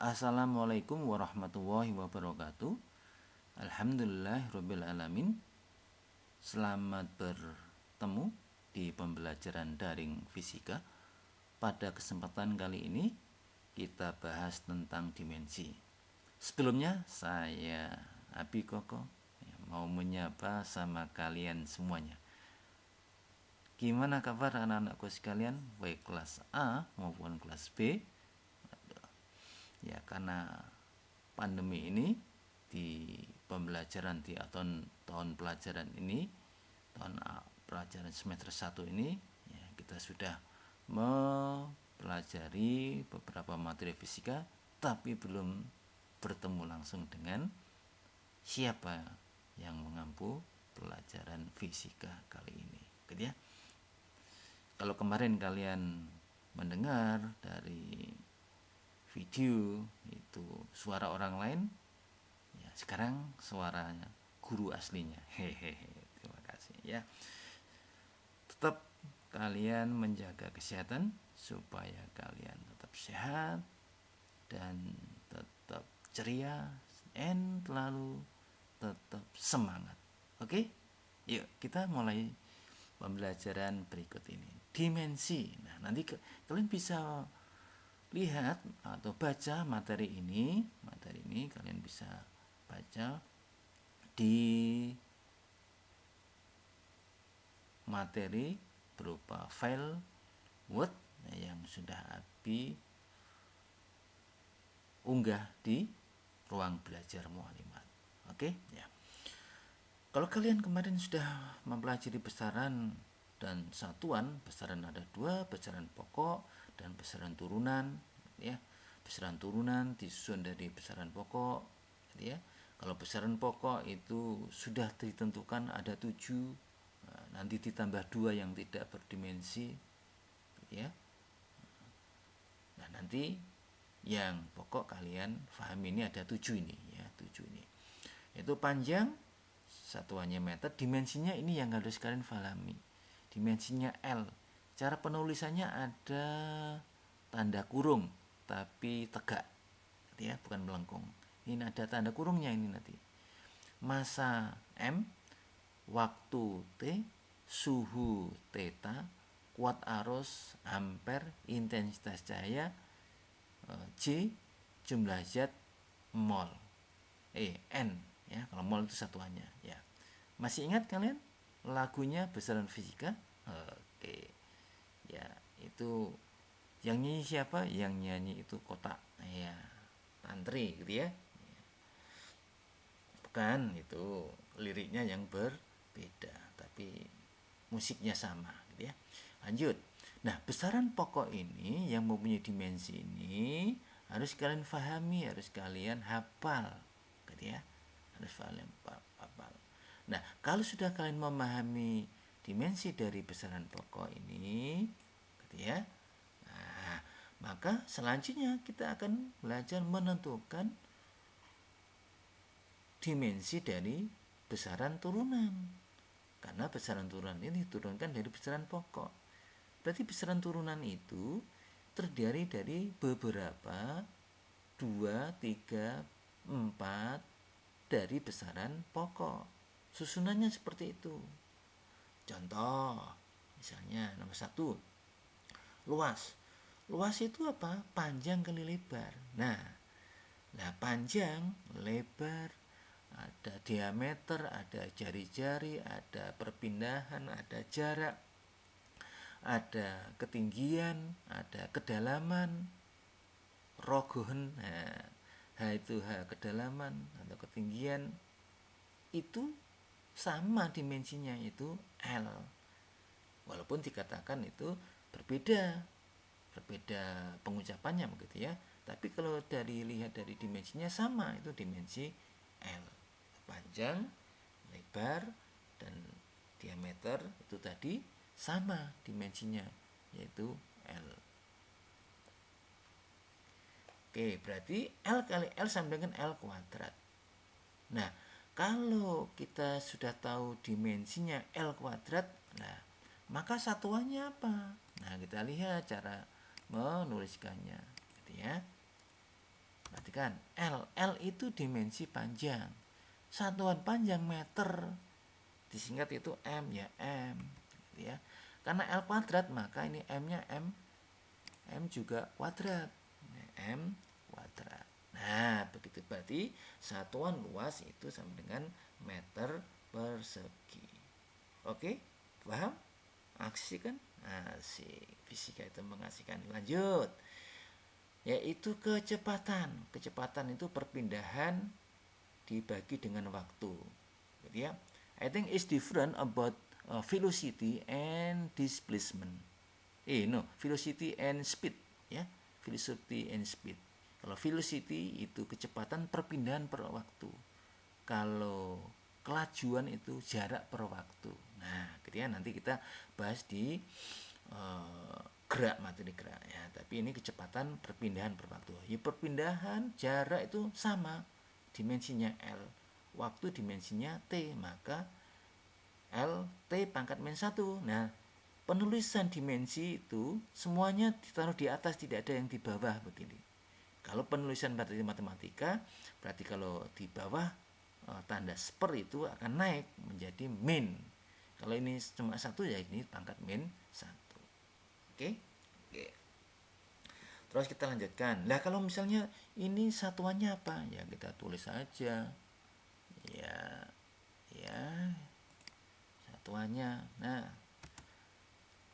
Assalamualaikum warahmatullahi wabarakatuh. Alhamdulillahirabbil alamin. Selamat bertemu di pembelajaran daring fisika. Pada kesempatan kali ini kita bahas tentang dimensi. Sebelumnya saya Abi Koko mau menyapa sama kalian semuanya. Gimana kabar anak-anakku sekalian, baik kelas A maupun kelas B? Ya, karena pandemi ini di pembelajaran di tahun pelajaran ini, tahun pelajaran semester 1 ini, ya, kita sudah mempelajari beberapa materi fisika, tapi belum bertemu langsung dengan siapa yang mengampu pelajaran fisika kali ini, gitu ya. Kalau kemarin kalian mendengar dari video itu suara orang lain, ya sekarang suaranya guru aslinya. Hehehe. Terima kasih ya. Tetap kalian menjaga kesehatan supaya kalian tetap sehat dan tetap ceria dan lalu tetap semangat. Oke? Yuk kita mulai pembelajaran berikut ini. Dimensi. Nah, nanti kalian bisa lihat atau baca materi ini kalian bisa baca di materi berupa file Word yang sudah Abi unggah di ruang belajar mu'alimat. Oke ya. Kalau kalian kemarin sudah mempelajari besaran dan satuan, besaran ada 2, besaran pokok dan besaran turunan, ya. Besaran turunan disusun dari besaran pokok, ya. Kalau besaran pokok itu sudah ditentukan ada 7, nanti ditambah 2 yang tidak berdimensi, ya. Nah, nanti yang pokok kalian pahami ini ada 7 ini, ya, 7 ini. Itu panjang satuannya meter, dimensinya ini yang harus kalian pahami. Dimensinya L. Cara penulisannya ada tanda kurung tapi tegak, ya, bukan melengkung. Ini ada tanda kurungnya ini nanti. Massa M, waktu T, suhu theta, kuat arus ampere, intensitas cahaya J, jumlah zat mol, N, ya, kalau mol itu satuannya, ya. Masih ingat kalian lagunya besaran fisika? Oke. Ya, itu yang nyanyi siapa? Yang nyanyi itu Kotak, ya, Tantri gitu ya. Bukan, itu liriknya yang berbeda tapi musiknya sama gitu ya. Lanjut. Nah, besaran pokok ini yang mempunyai dimensi ini harus kalian pahami, harus kalian hafal gitu ya. Harus kalian hafal. Nah, kalau sudah kalian memahami dimensi dari besaran pokok ini, gitu ya. Nah, maka selanjutnya kita akan belajar menentukan dimensi dari besaran turunan. Karena besaran turunan ini diturunkan dari besaran pokok. Berarti besaran turunan itu terdiri dari beberapa 2, 3, 4 dari besaran pokok. Susunannya seperti itu. Contoh, misalnya nomor 1, luas. Luas itu apa? Panjang kali lebar. Nah, panjang, lebar, ada diameter, ada jari-jari, ada perpindahan, ada jarak, ada ketinggian, ada kedalaman, rogohen, H itu H kedalaman atau ketinggian, itu sama dimensinya, itu L. Walaupun dikatakan itu berbeda pengucapannya begitu ya, tapi kalau lihat dari dimensinya sama, itu dimensi L. Panjang, lebar, dan diameter itu tadi sama dimensinya, yaitu L. Oke, berarti L kali L sama dengan L kuadrat. Nah, kalau kita sudah tahu dimensinya L kuadrat, nah, maka satuannya apa? Nah, kita lihat cara menuliskannya, gitu ya. Perhatikan, L itu dimensi panjang. Satuan panjang meter, disingkat itu M ya, M gitu ya. Karena L kuadrat maka ini M-nya M juga kuadrat. M kuadrat. Nah, begitu berarti satuan luas itu sama dengan meter persegi. Oke? Paham? Asik kan? Asik. Fisika itu mengasihkan. Lanjut. Yaitu kecepatan. Kecepatan itu perpindahan dibagi dengan waktu. Gitu ya. I think it's different about velocity and displacement. Velocity and speed ya. Velocity and speed. Kalau velocity itu kecepatan perpindahan per waktu. Kalau kelajuan itu jarak per waktu. Nah, gitu ya, nanti kita bahas di gerak, materi gerak ya. Tapi ini kecepatan perpindahan per waktu. Ya, perpindahan jarak itu sama, dimensinya L, waktu dimensinya T, maka L T pangkat min 1. Nah, penulisan dimensi itu semuanya ditaruh di atas, tidak ada yang di bawah begini. Kalau penulisan matematika, berarti kalau di bawah tanda seper itu akan naik menjadi min. Kalau ini cuma 1 ya ini pangkat min 1. Oke? Oke. Terus kita lanjutkan. Nah, kalau misalnya ini satuannya apa? Ya kita tulis aja. Ya satuannya. Nah,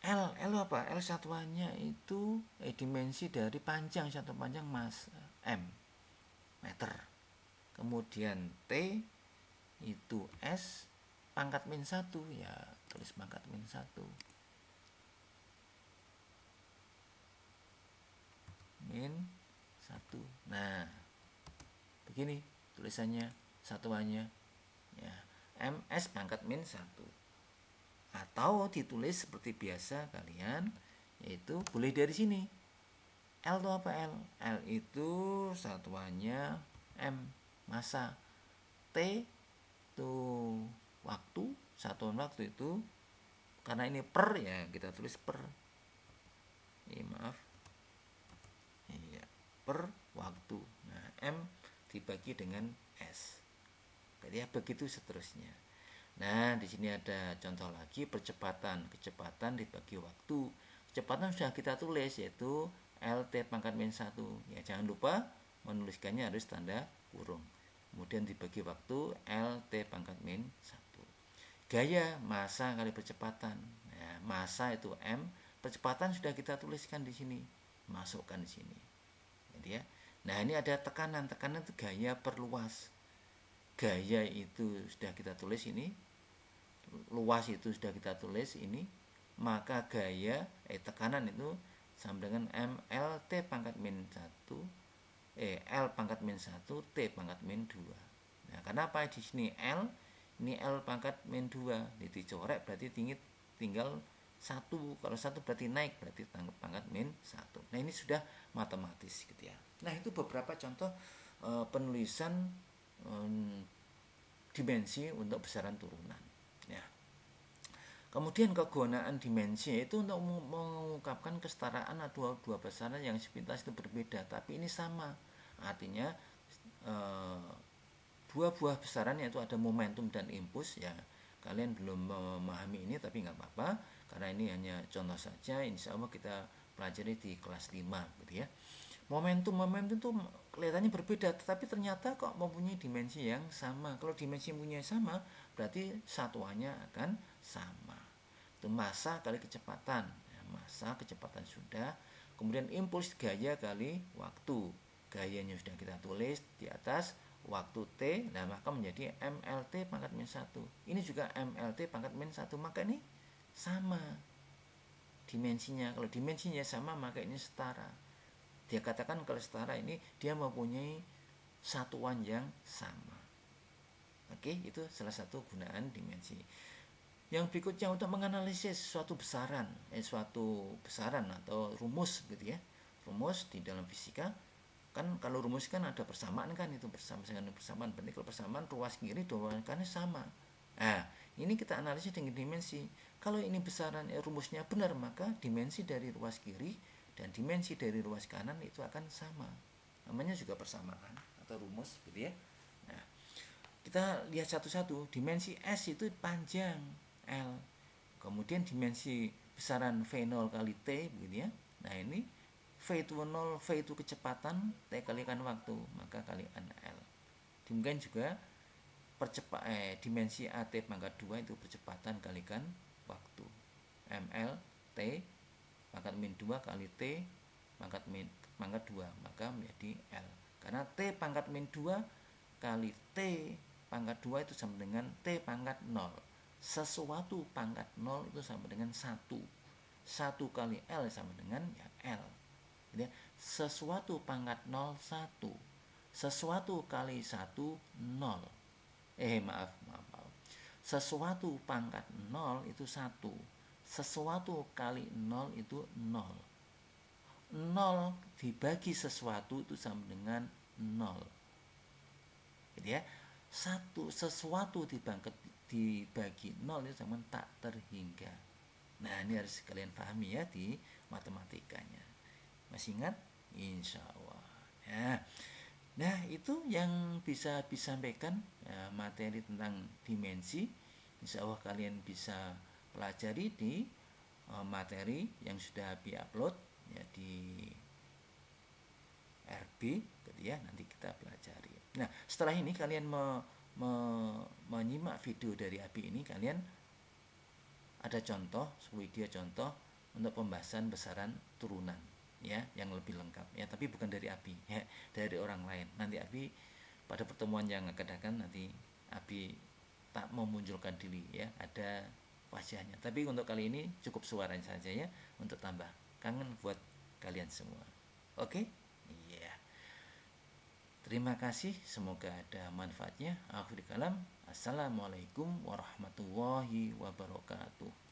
L apa? L satuannya itu dimensi dari panjang, satu panjang mas M meter. Kemudian T itu S pangkat min 1, ya tulis pangkat min 1. Min 1. Nah, begini tulisannya, satuannya ya, MS pangkat min 1. Atau ditulis seperti biasa kalian, yaitu boleh dari sini. L itu apa? L itu satuannya M, massa. T itu waktu, satuan waktu itu, karena ini per ya kita tulis per. Maaf. Iya, per waktu. Nah, M dibagi dengan S. Jadi ya begitu seterusnya. Nah, di sini ada contoh lagi percepatan. Kecepatan dibagi waktu. Kecepatan sudah kita tulis, yaitu LT pangkat min 1. Ya, jangan lupa menuliskannya harus tanda kurung. Kemudian dibagi waktu LT pangkat min 1. Gaya, massa kali percepatan. Ya, massa itu M, percepatan sudah kita tuliskan di sini. Masukkan di sini. Jadi ya. Nah, ini ada tekanan. Tekanan itu gaya per luas. Gaya itu sudah kita tulis ini, luas itu sudah kita tulis ini, maka gaya tekanan itu sama dengan MLT pangkat min 1 L pangkat min 1 T pangkat min 2. Nah, kenapa di sini L, ini L pangkat min 2 dicorek berarti tinggal 1. Kalau 1 berarti naik, berarti pangkat min 1. Nah, ini sudah matematis gitu ya. Nah, itu beberapa contoh penulisan dimensi untuk besaran turunan ya. Kemudian kegunaan dimensi itu untuk mengungkapkan kesetaraan dua besaran yang sepintas itu berbeda tapi ini sama. Artinya dua buah besaran yaitu ada momentum dan impuls ya. Kalian belum memahami ini tapi nggak apa-apa karena ini hanya contoh saja. Insya Allah kita pelajari di kelas 5 gitu ya. Momentum itu kelihatannya berbeda tetapi ternyata kok mempunyai dimensi yang sama. Kalau dimensi punya sama berarti satuannya akan sama. Itu massa kali kecepatan ya, massa kecepatan sudah, kemudian impuls gaya kali waktu, gayanya sudah kita tulis di atas, waktu T, nah maka menjadi MLT pangkat min 1. Ini juga MLT pangkat min 1, maka ini sama dimensinya. Kalau dimensinya sama maka ini setara. Dia katakan kalau setara ini dia mempunyai satuan yang sama. Oke, itu salah satu gunaan dimensi. Yang berikutnya untuk menganalisis suatu besaran atau rumus gitu ya. Rumus di dalam fisika kan kalau rumus kan ada persamaan kan, itu persamaan. Berarti kalau persamaan ruas kiri ruas kanan sama. Nah, ini kita analisis dengan dimensi. Kalau ini besaran rumusnya benar maka dimensi dari ruas kiri dan dimensi dari ruas kanan itu akan sama. namanya juga persamaan atau rumus gitu ya. Nah, kita lihat satu-satu. Dimensi S itu panjang L, kemudian dimensi besaran V0 kali T begitu ya. Nah ini V itu 0, V itu kecepatan, T kalikan waktu, maka kalikan L. Demikian juga dimensi AT pangkat 2 itu percepatan kalikan waktu, ml T pangkat min 2 kali T pangkat 2, maka menjadi L. Karena T pangkat min 2 kali T pangkat 2 itu sama dengan T pangkat 0. Sesuatu pangkat 0 itu sama dengan 1. 1 kali L sama dengan ya L. Jadi, sesuatu pangkat 0, 1. Sesuatu kali 1, 0. Maaf. Sesuatu pangkat 0 itu 1. Sesuatu kali 0 itu 0. 0 dibagi sesuatu itu sama dengan 0. Gitu ya. Sesuatu dibagi 0 itu sama tak terhingga. Nah, ini harus kalian pahami ya di matematikanya. Masih ingat? Insya Allah. Ya. Nah, itu yang bisa disampaikan ya, materi tentang dimensi. Insya Allah kalian bisa pelajari di materi yang sudah upload ya di RB gitu ya, nanti kita pelajari. Nah, setelah ini kalian menyimak video dari Abi ini, kalian ada contoh, video contoh untuk pembahasan besaran turunan ya, yang lebih lengkap ya, tapi bukan dari Abi ya, dari orang lain. Nanti Abi pada pertemuan yang akan datang, nanti Abi tak memunculkan diri ya, ada wajahnya. Tapi untuk kali ini cukup suaranya saja ya, untuk tambah kangen buat kalian semua. Oke? Iya. Terima kasih, semoga ada manfaatnya. Akhir kalam. Assalamualaikum warahmatullahi wabarakatuh.